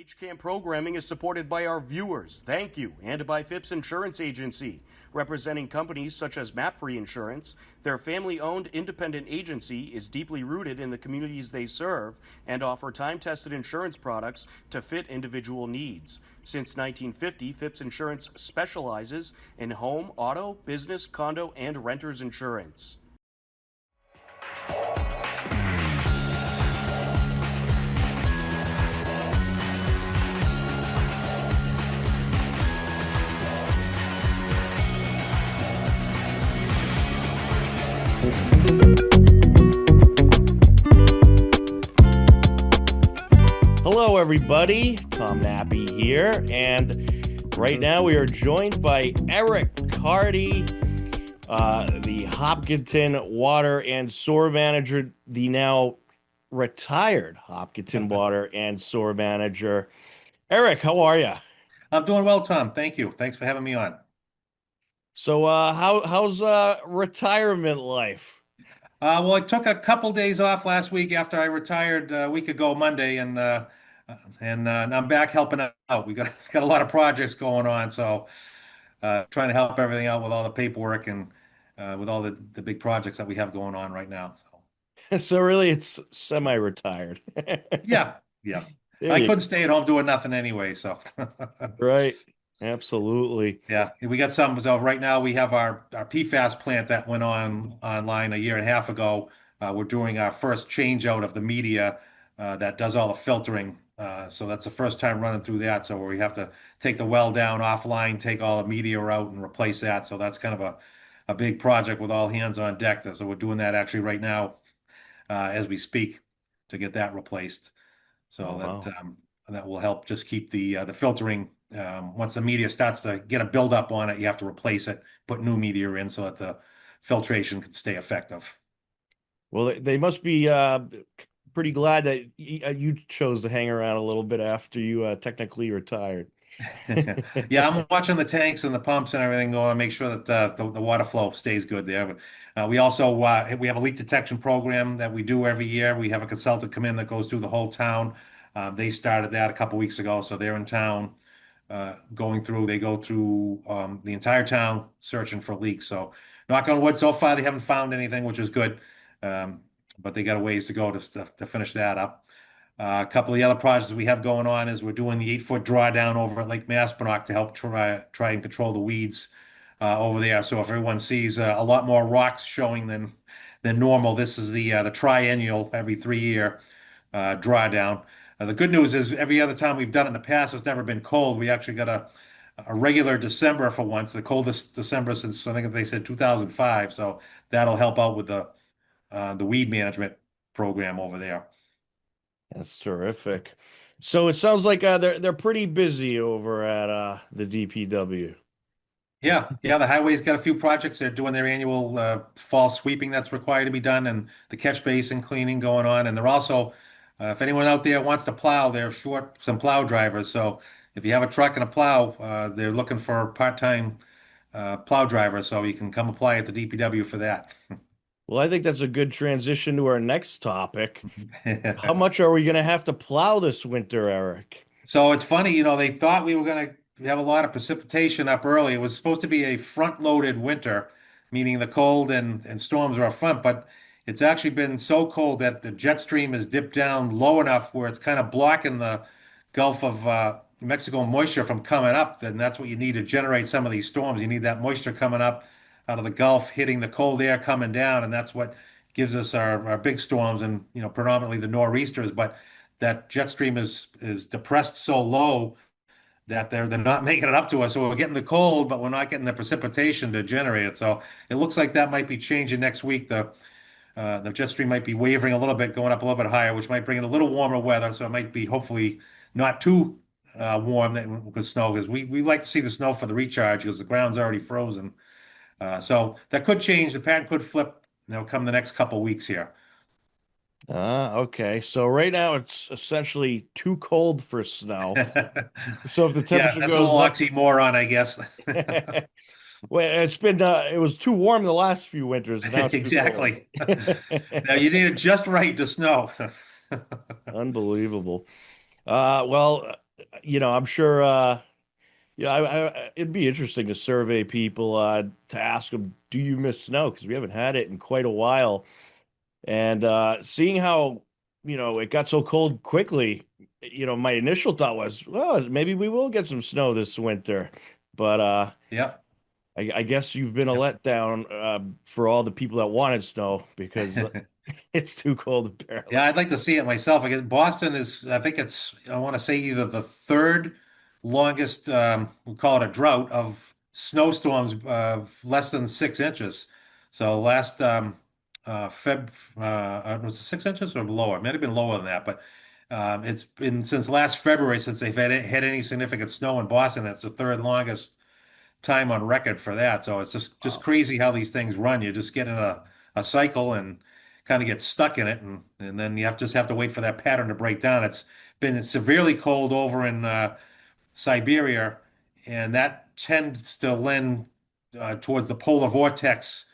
HCAM programming is supported by our viewers, thank you, and by Phipps Insurance Agency, representing companies such as MapFree Insurance. Their family-owned independent agency is deeply rooted in the communities they serve and offer time-tested insurance products to fit individual needs. Since 1950, Phipps Insurance specializes in home, auto, business, condo, and renters insurance. Hello, everybody. Tom Nappy here, and right now we are joined by Eric Carty, the Hopkinton Water and Sewer Manager, the now retired Hopkinton Water and Sewer Manager. Eric, how are you? I'm doing well, Tom. Thank you. Thanks for having me on. So, how's retirement life? Well, I took a couple days off last week after I retired a week ago Monday, and I'm back helping out. We got a lot of projects going on, so trying to help everything out with all the paperwork and with all the big projects that we have going on right now. So So really, it's semi-retired. yeah, yeah. There I you couldn't stay at home doing nothing anyway, so go. Right. Absolutely. yeah. We got some. So right now we have our PFAS plant that went online a year and a half ago. We're doing our first change out of the media that does all the filtering. So that's the first time running through that. So we have to take the well down offline, take all the media out and replace that. So that's kind of a big project with all hands on deck. So we're doing that actually right now as we speak to get that replaced. So Oh, wow. that will help just keep the filtering. Once the media starts to get a buildup on it, you have to replace it, put new media in so that the filtration can stay effective. Well, they must be pretty glad that you chose to hang around a little bit after you technically retired. Yeah, I'm watching the tanks and the pumps and everything going to make sure that the water flow stays good there. We also we have a leak detection program that we do every year. We have a consultant come in that goes through the whole town. They started that a couple weeks ago, so they're in town going through. They go through the entire town searching for leaks. So knock on wood, so far they haven't found anything, which is good. But they got a ways to go to finish that up. A couple of the other projects we have going on is we're doing the 8-foot drawdown over at Lake Maspinock to help try and control the weeds over there. So if everyone sees a lot more rocks showing than normal, this is the triennial every 3 year drawdown. The good news is every other time we've done it in the past, it's never been cold. We actually got a regular December for once, the coldest December since I think they said 2005. So that'll help out with the weed management program over there. That's terrific. So it sounds like they're pretty busy over at the DPW. Yeah, yeah. The highway's got a few projects. They're doing their annual fall sweeping that's required to be done, and the catch basin cleaning going on. And they're also, if anyone out there wants to plow, they're short some plow drivers. So if you have a truck and a plow, they're looking for part-time plow drivers. So you can come apply at the DPW for that. Well, I think that's a good transition to our next topic. How much are we going to have to plow this winter, Eric? So it's funny, they thought we were going to have a lot of precipitation up early. It was supposed to be a front-loaded winter, meaning the cold and storms are up front, but it's actually been so cold that the jet stream has dipped down low enough where it's kind of blocking the Gulf of Mexico moisture from coming up. Then that's what you need to generate some of these storms. You need that moisture coming up out of the Gulf, hitting the cold air coming down, and that's what gives us our big storms and predominantly the nor'easters. But that jet stream is depressed so low that they're not making it up to us. So we're getting the cold, but we're not getting the precipitation to generate it. So it looks like that might be changing next week. The jet stream might be wavering a little bit, going up a little bit higher, which might bring in a little warmer weather. So it might be hopefully not too warm with snow, because we like to see the snow for the recharge because the ground's already frozen. So that could change. The pattern could flip, come the next couple weeks here. Okay. So right now it's essentially too cold for snow. So if the Yeah, temperature that's a goes little up, oxymoron, I guess. well, it was too warm the last few winters, and now it's too cold. Exactly. Now you need it just right to snow. Unbelievable. Well, I'm sure yeah, it'd be interesting to survey people to ask them, do you miss snow? Because we haven't had it in quite a while. And seeing how, it got so cold quickly, my initial thought was, well, maybe we will get some snow this winter. But Yeah. I guess you've been a Yep. letdown for all the people that wanted snow because it's too cold Yeah, apparently. I'd like to see it myself. I guess Boston is, I think it's, I want to say either the third longest, we'll call it a drought of snowstorms, less than 6 inches. So last, was it 6 inches or lower? It might have been lower than that, but it's been since last February since they've had any significant snow in Boston. It's the third longest time on record for that. So it's just Wow. crazy how these things run. You just get in a cycle and kind of get stuck in it, and then you just have to wait for that pattern to break down. It's been severely cold over in Siberia, and that tends to lend towards the polar vortex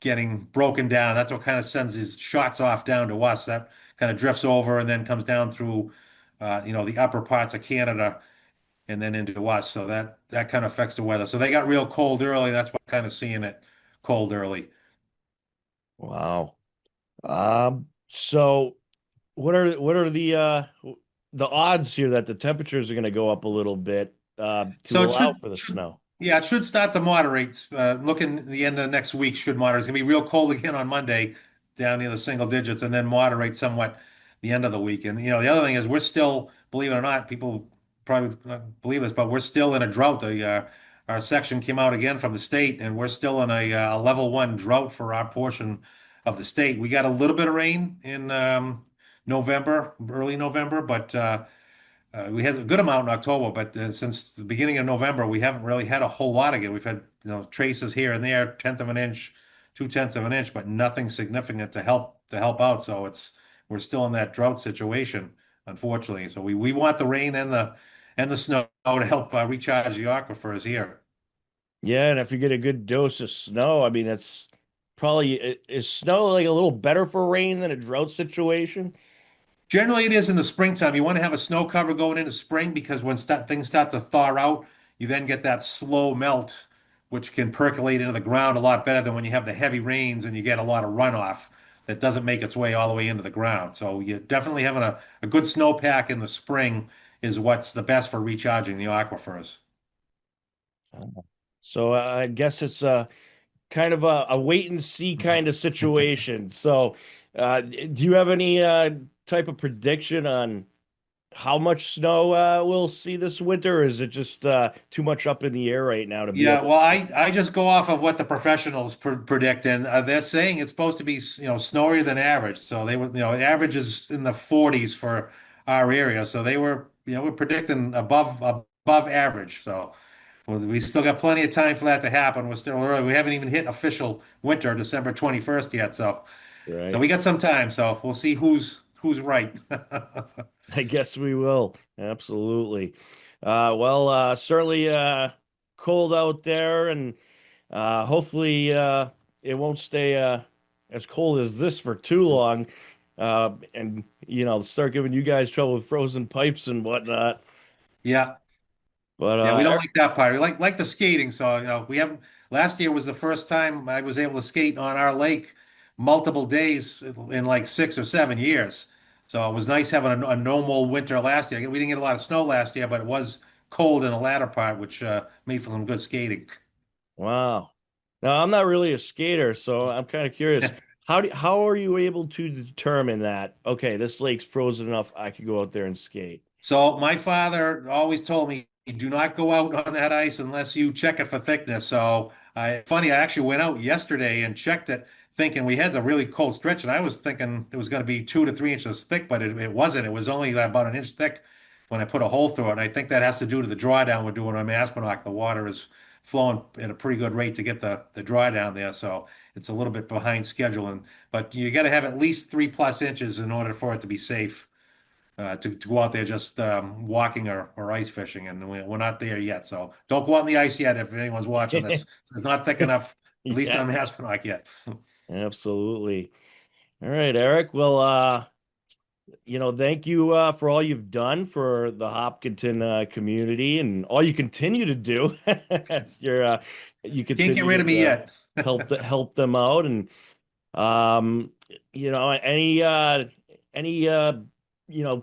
getting broken down. That's what kind of sends these shots off down to us. That kind of drifts over and then comes down through, the upper parts of Canada and then into us. So that kind of affects the weather. So they got real cold early. That's why kind of seeing it cold early. Wow. So what are the odds here that the temperatures are going to go up a little bit to So it allow should, for the should snow? yeah, it should start to moderate. Looking the end of next week should moderate. It's gonna be real cold again on Monday, down near the single digits, and then moderate somewhat the end of the week. And the other thing is we're still, believe it or not, people probably not believe this, but we're still in a drought. Our section came out again from the state, and we're still in a level one drought for our portion of the state. We got a little bit of rain in November, early November, but we had a good amount in October, but since the beginning of November, we haven't really had a whole lot of it. We've had, traces here and there, tenth of an inch, 2/10 of an inch, but nothing significant to help out. So we're still in that drought situation, unfortunately. So we want the rain and the snow to help recharge the aquifers here. Yeah, and if you get a good dose of snow, I mean, that's probably is snow like a little better for rain than a drought situation? Generally, it is in the springtime. You want to have a snow cover going into spring because when things start to thaw out, you then get that slow melt, which can percolate into the ground a lot better than when you have the heavy rains and you get a lot of runoff that doesn't make its way all the way into the ground. So you definitely having a good snowpack in the spring is what's the best for recharging the aquifers. So I guess it's kind of a wait and see kind of situation. So do you have any type of prediction on how much snow we'll see this winter, or is it just too much up in the air right now to be Yeah, able well, to? I just go off of what the professionals predict, and they're saying it's supposed to be, snowier than average. So they were, average is in the 40s for our area. So they were, we're predicting above average. So well, we still got plenty of time for that to happen. We're still early. We haven't even hit official winter, December 21st yet. So Right. we got some time. So we'll see who's right. I guess we will. Absolutely. Well, certainly cold out there, and hopefully it won't stay as cold as this for too long. And start giving you guys trouble with frozen pipes and whatnot. Yeah. But Yeah, we don't like that part. We like the skating. So, we haven't, last year was the first time I was able to skate on our lake multiple days in like 6 or 7 years. So it was nice having a normal winter last year. We didn't get a lot of snow last year, but it was cold in the latter part, which made for some good skating. wow. Now I'm not really a skater, so I'm kind of curious. How are you able to determine that? Okay, this lake's frozen enough. I could go out there and skate. So my father always told me, do not go out on that ice unless you check it for thickness. So funny, I actually went out yesterday and checked it, thinking we had a really cold stretch, and I was thinking it was going to be 2 to 3 inches thick, but it wasn't. It was only about an inch thick when I put a hole through it. And I think that has to do to the drawdown we're doing on Maspinock. The water is flowing at a pretty good rate to get the drawdown there. So it's a little bit behind schedule, but you got to have at least 3+ inches in order for it to be safe to go out there just walking or ice fishing, and we're not there yet. So don't go out on the ice yet if anyone's watching this. It's not thick enough, at least Yeah, on Maspinock yet. absolutely. All right, Eric. Well, Thank you for all you've done for the Hopkinton community and all you continue to do as you Can't get continue rid of me to yet. help them out. And um, any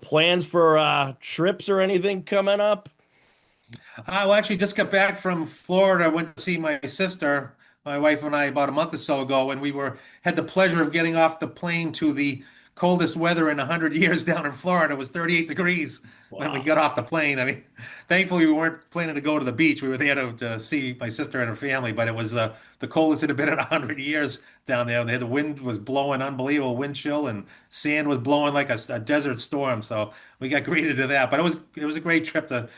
plans for trips or anything coming up? I well, actually just got back from Florida. I went to see my sister, my wife and I, about a month or so ago, and we had the pleasure of getting off the plane to the coldest weather in 100 years down in Florida. It was 38 degrees when we Wow. got off the plane. I mean, thankfully we weren't planning to go to the beach. We were there to see my sister and her family, but it was the coldest it had been in 100 years down there. The wind was blowing, unbelievable wind chill, and sand was blowing like a desert storm. So we got greeted to that. But it was a great trip to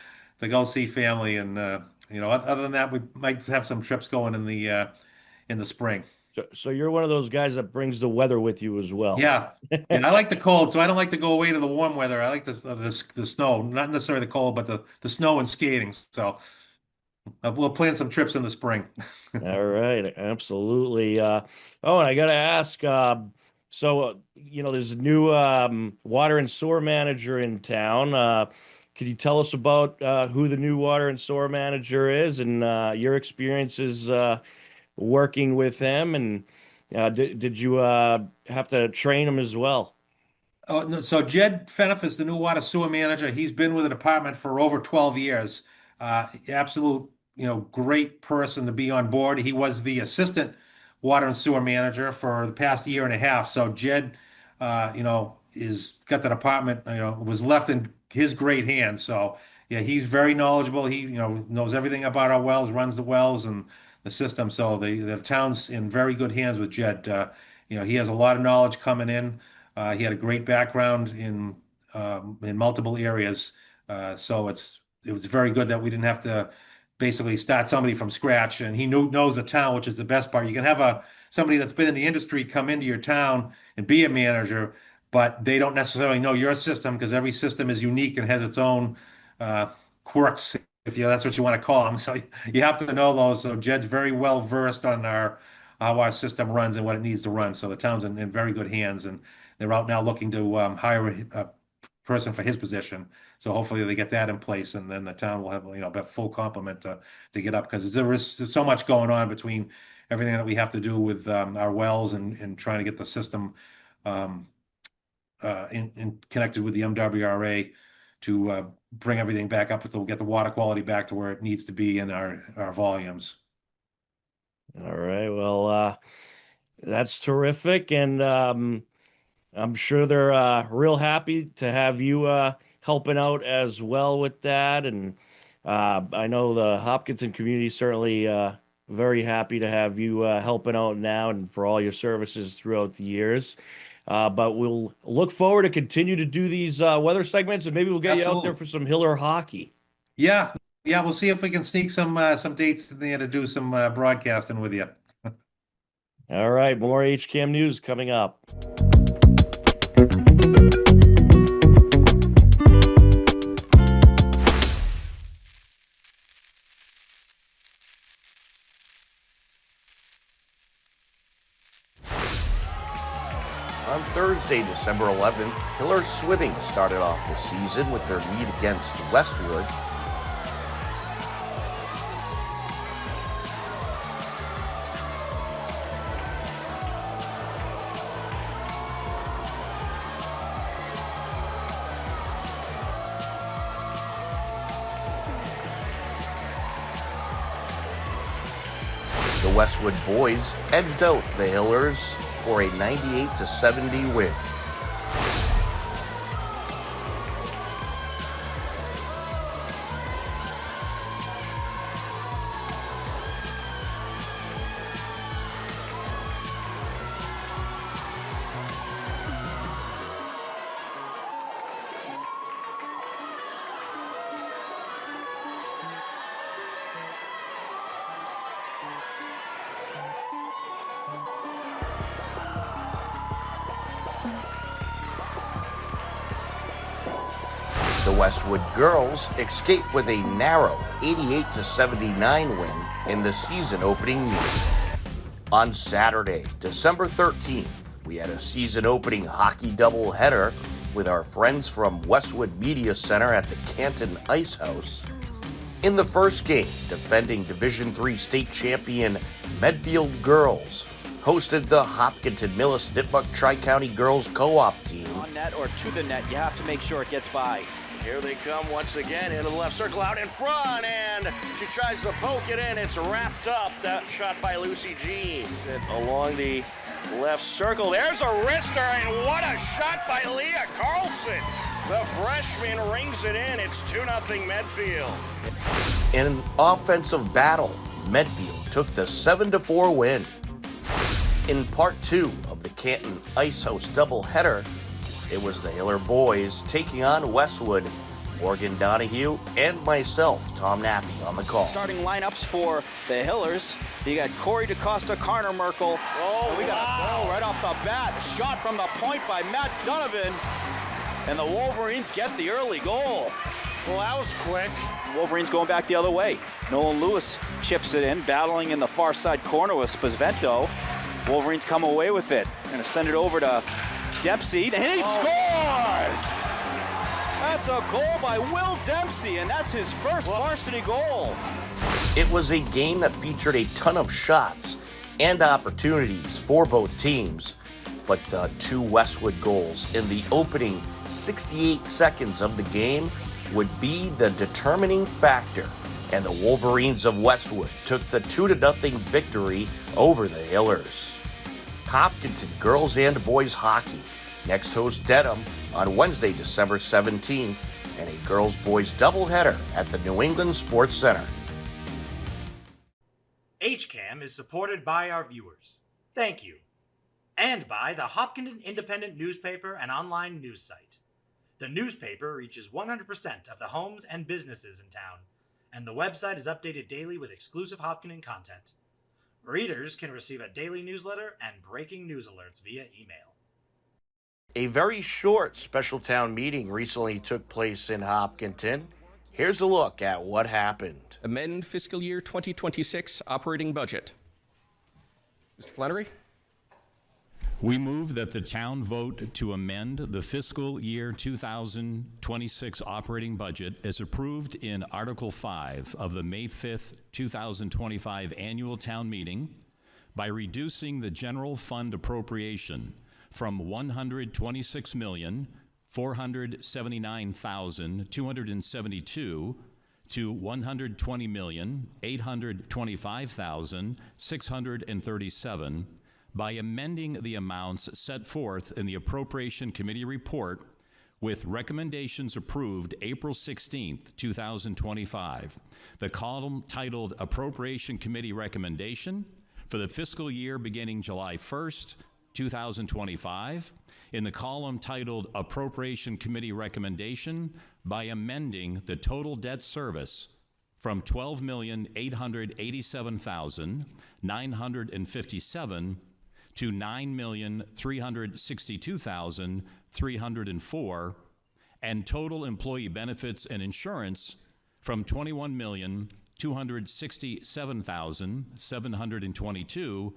go see family. And other than that, we might have some trips going in the spring. So you're one of those guys that brings the weather with you as well. Yeah, yeah. I like the cold, so I don't like to go away to the warm weather. I like the snow, not necessarily the cold, but the snow and skating. So we'll plan some trips in the spring. All right, absolutely. Oh, and I got to ask, there's a new water and sewer manager in town. Could you tell us about who the new water and sewer manager is and your experiences working with him? And did you have to train him as well? Oh, no, so Jed Feniff is the new water sewer manager. He's been with the department for over 12 years. Absolute, great person to be on board. He was the assistant water and sewer manager for the past year and a half. So Jed, is got the department, was left in his great hands. So yeah, he's very knowledgeable. He, knows everything about our wells, runs the wells and the system. So the town's in very good hands with Jed. He has a lot of knowledge coming in. He had a great background in multiple areas, so it was very good that we didn't have to basically start somebody from scratch. And he knows the town, which is the best part. You can have somebody that's been in the industry come into your town and be a manager, but they don't necessarily know your system because every system is unique and has its own uh, quirks, if that's what you want to call them. So you have to know those. So Jed's very well versed on how our system runs and what it needs to run. So the town's in very good hands, and they're out now looking to hire a person for his position. So hopefully they get that in place, and then the town will have a full complement to get up because there is so much going on between everything that we have to do with our wells and trying to get the system um, connected with the MWRA to bring everything back up to get the water quality back to where it needs to be in our volumes. All right, well, that's terrific, and I'm sure they're real happy to have you helping out as well with that. And I know the Hopkinton community is certainly very happy to have you helping out now and for all your services throughout the years. But we'll look forward to continue to do these weather segments, and maybe we'll get you out there Absolutely. for some Hiller hockey. Yeah, yeah. We'll see if we can sneak some dates in there to do some broadcasting with you. All right, more HCAM news coming up. On Thursday, December 11th, Hiller Swimming started off the season with their meet against Westwood. The Westwood boys edged out the Hillers for a 98-70 win. The Westwood girls escaped with a narrow 88-79 win in the season opening meet. On Saturday, December 13th, we had a season opening hockey doubleheader with our friends from Westwood Media Center at the Canton Ice House. In the first game, defending Division III state champion Medfield girls hosted the Hopkinton Millis Nipmuc Tri-County Girls Co-op team. On net or to the net, you have to make sure it gets by. Here they come once again into the left circle out in front, and she tries to poke it in. It's wrapped up. That shot by Lucy Jean. Along the left circle, there's a wrister, and what a shot by Leah Carlson. The freshman rings it in. It's 2-0 Medfield. In an offensive battle, Medfield took the 7-4 win. In part 2 of the Canton Ice House doubleheader, it was the Hiller boys taking on Westwood. Morgan Donahue and myself, Tom Nappy, on the call. Starting lineups for the Hillers. You got Corey DeCosta, Carter Merkel. Oh, we got a ball right off the bat. Shot from the point by Matt Donovan. And the Wolverines get the early goal. Well, that was quick. Wolverines going back the other way. Nolan Lewis chips it in, battling in the far side corner with Spazvento. Wolverines come away with it. Gonna send it over to Dempsey, and he scores! That's a goal by Will Dempsey, and that's his first varsity goal. It was a game that featured a ton of shots and opportunities for both teams, but the 2 Westwood goals in the opening 68 seconds of the game would be the determining factor, and the Wolverines of Westwood took the 2-0 victory over the Hillers. Hopkinton girls and boys hockey next host Dedham on Wednesday, December 17th, and a girls-boys doubleheader at the New England Sports Center. HCAM is supported by our viewers. Thank you. And by the Hopkinton Independent newspaper and online news site. The newspaper reaches 100% of the homes and businesses in town, and the website is updated daily with exclusive Hopkinton content. Readers can receive a daily newsletter and breaking news alerts via email. A very short special town meeting recently took place in Hopkinton. Here's a look at what happened. Amend fiscal year 2026 operating budget. Mr. Flannery? We move that the town vote to amend the fiscal year 2026 operating budget as approved in Article 5 of the May 5th, 2025 annual town meeting by reducing the general fund appropriation from $126,479,272 to $120,825,637 by amending the amounts set forth in the Appropriation Committee report with recommendations approved April 16th, 2025. The column titled Appropriation Committee Recommendation for the fiscal year beginning July 1st, 2025, in the column titled Appropriation Committee Recommendation by amending the total debt service from $12,887,957 to $9,362,304, and total employee benefits and insurance from $21,267,722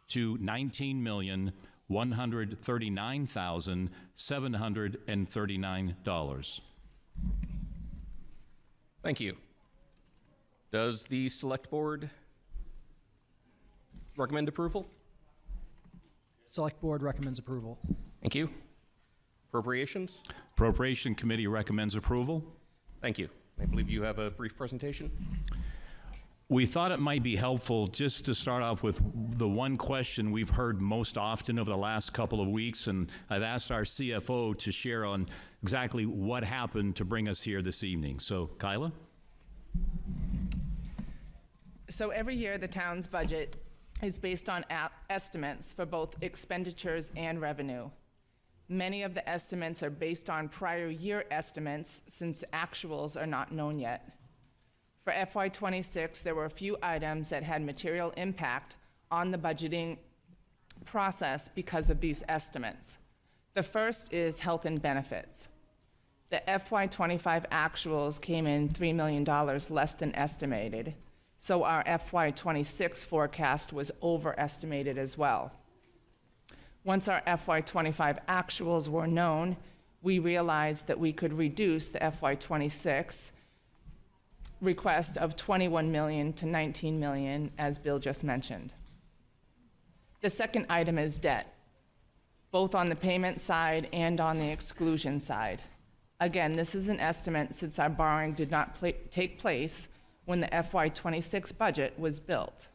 to $19,139,739. Thank you. Does the Select Board recommend approval? Select Board recommends approval. Thank you. Appropriations? Appropriation Committee recommends approval. Thank you. I believe you have a brief presentation. We thought it might be helpful just to start off with the one question we've heard most often over the last couple of weeks, and I've asked our CFO to share on exactly what happened to bring us here this evening. So, Kyla? So every year, the town's budget is based on estimates for both expenditures and revenue. Many of the estimates are based on prior year estimates since actuals are not known yet. For FY26, there were a few items that had material impact on the budgeting process because of these estimates. The first is health and benefits. The FY25 actuals came in $3 million less than estimated, so our FY26 forecast was overestimated as well. Once our FY25 actuals were known, we realized that we could reduce the FY26 request of $21 million to $19 million, as Bill just mentioned. The second item is debt, both on the payment side and on the exclusion side. Again, this is an estimate since our borrowing did not take place when the FY26 budget was built.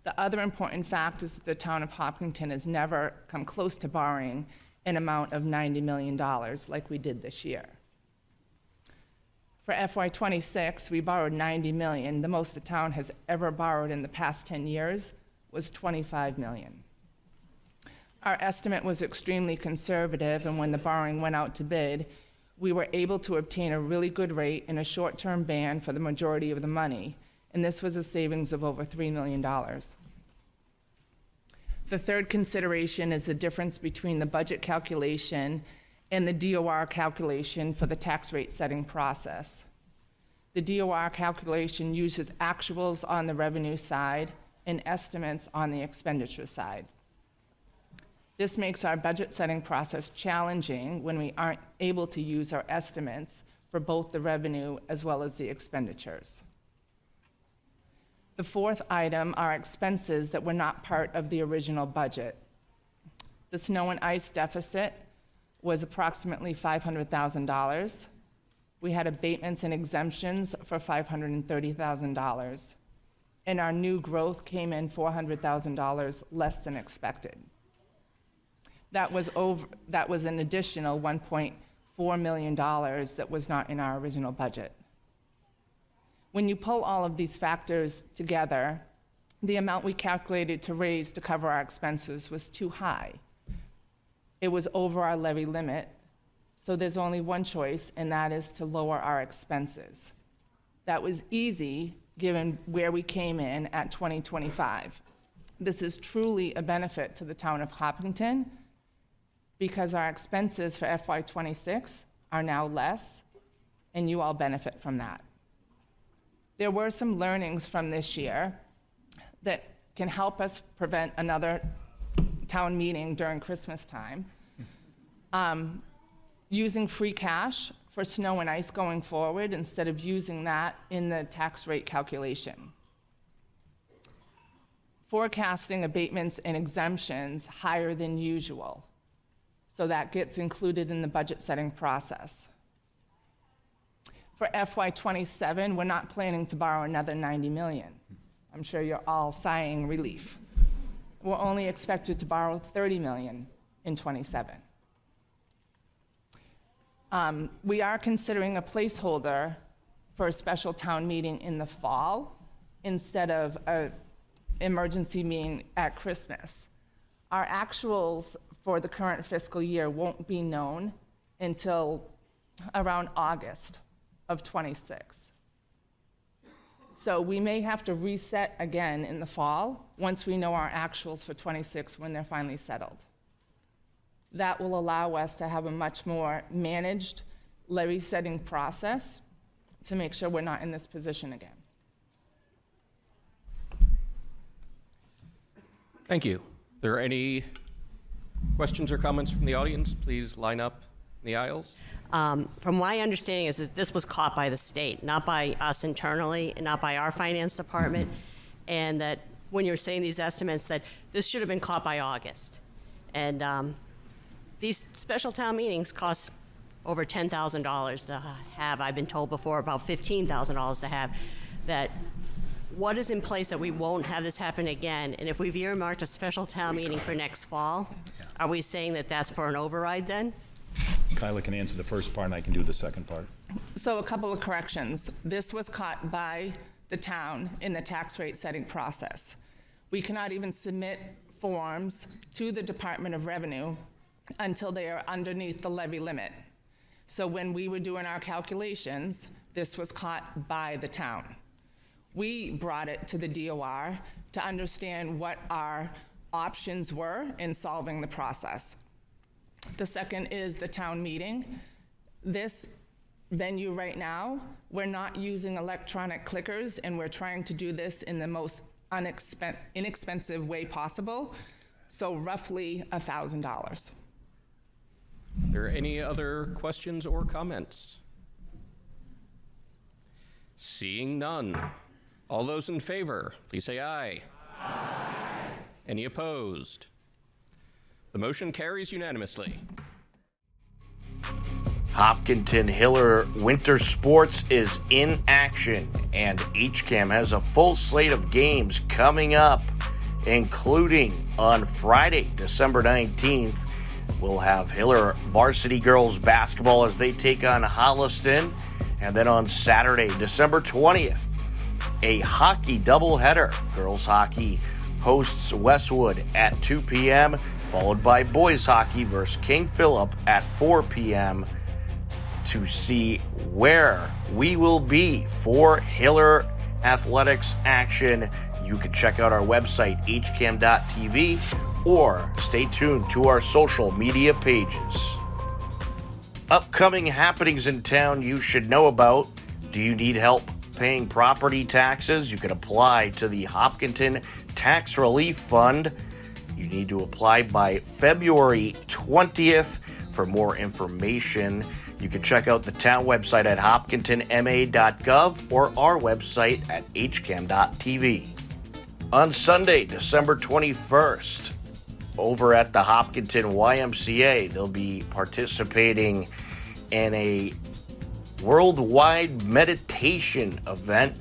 The other important fact is that the town of Hopkinton has never come close to borrowing an amount of $90 million like we did this year. For FY26, we borrowed $90 million. The most the town has ever borrowed in the past 10 years was $25 million. Our estimate was extremely conservative, and when the borrowing went out to bid, we were able to obtain a really good rate in a short-term band for the majority of the money, and this was a savings of over $3 million. The third consideration is the difference between the budget calculation and the DOR calculation for the tax rate setting process. The DOR calculation uses actuals on the revenue side and estimates on the expenditure side. This makes our budget setting process challenging when we aren't able to use our estimates for both the revenue as well as the expenditures. The fourth item are expenses that were not part of the original budget. The snow and ice deficit was approximately $500,000. We had abatements and exemptions for $530,000. And our new growth came in $400,000 less than expected. That was an additional $1.4 million that was not in our original budget. When you pull all of these factors together, the amount we calculated to raise to cover our expenses was too high. It was over our levy limit, so there's only one choice, and that is to lower our expenses. That was easy given where we came in at 2025. This is truly a benefit to the town of Hopkinton because our expenses for FY26 are now less, and you all benefit from that. There were some learnings from this year that can help us prevent another town meeting during Christmas time. Using free cash for snow and ice going forward instead of using that in the tax rate calculation. Forecasting abatements and exemptions higher than usual, so that gets included in the budget setting process. For FY27, we're not planning to borrow another $90 million. I'm sure you're all sighing relief. We're only expected to borrow $30 million in 27. We are considering a placeholder for a special town meeting in the fall instead of an emergency meeting at Christmas. Our actuals for the current fiscal year won't be known until around August of 26. So we may have to reset again in the fall once we know our actuals for 26 when they're finally settled. That will allow us to have a much more managed levy setting process to make sure we're not in this position again. Thank you. Are there any questions or comments from the audience? Please line up in the aisles. From my understanding is that this was caught by the state, not by us internally, and not by our finance department, and that when you're saying these estimates, that this should have been caught by August. And these special town meetings cost over $10,000 to have. I've been told before about $15,000 to have. That what is in place that we won't have this happen again? And if we've earmarked a special town meeting for next fall, are we saying that that's for an override then? Kyla can answer the first part, and I can do the second part. So a couple of corrections. This was caught by the town in the tax rate setting process. We cannot even submit forms to the Department of Revenue until they are underneath the levy limit. So when we were doing our calculations, this was caught by the town. We brought it to the DOR to understand what our options were in solving the process. The second is the town meeting. This venue right now, we're not using electronic clickers, and we're trying to do this in the most inexpensive way possible, so roughly $1,000. Are there any other questions or comments? Seeing none. All those in favor, please say aye. Aye. Any opposed? The motion carries unanimously. Hopkinton Hiller Winter Sports is in action, and HCAM has a full slate of games coming up, including on Friday, December 19th, we'll have Hiller varsity girls basketball as they take on Holliston, and then on Saturday, December 20th, a hockey doubleheader. Girls hockey hosts Westwood at 2 p.m., followed by boys hockey versus King Philip at 4 p.m. to see where we will be for Hiller Athletics action. You can check out our website, hcam.tv, or stay tuned to our social media pages. Upcoming happenings in town you should know about. Do you need help paying property taxes? You can apply to the Hopkinton Tax Relief Fund. You need to apply by February 20th. For more information, you can check out the town website at hopkintonma.gov or our website at hcam.tv. On Sunday, December 21st, over at the Hopkinton YMCA, they'll be participating in a worldwide meditation event.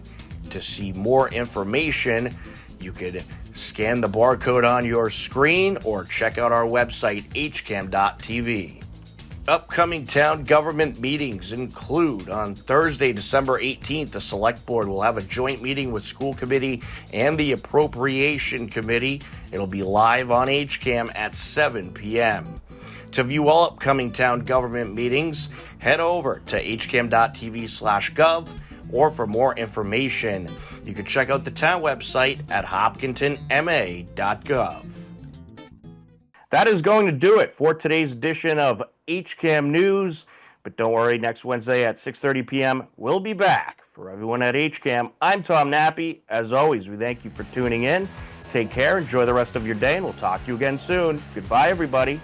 To see more information, you could scan the barcode on your screen or check out our website, hcam.tv. Upcoming town government meetings include on Thursday, December 18th, the Select Board will have a joint meeting with School Committee and the Appropriation Committee. It'll be live on HCAM at 7 p.m. To view all upcoming town government meetings, head over to hcam.tv/gov, or for more information, you can check out the town website at hopkintonma.gov. That is going to do it for today's edition of HCAM News. But don't worry, next Wednesday at 6:30 p.m., we'll be back. For everyone at HCAM, I'm Tom Nappy. As always, we thank you for tuning in. Take care, enjoy the rest of your day, and we'll talk to you again soon. Goodbye, everybody.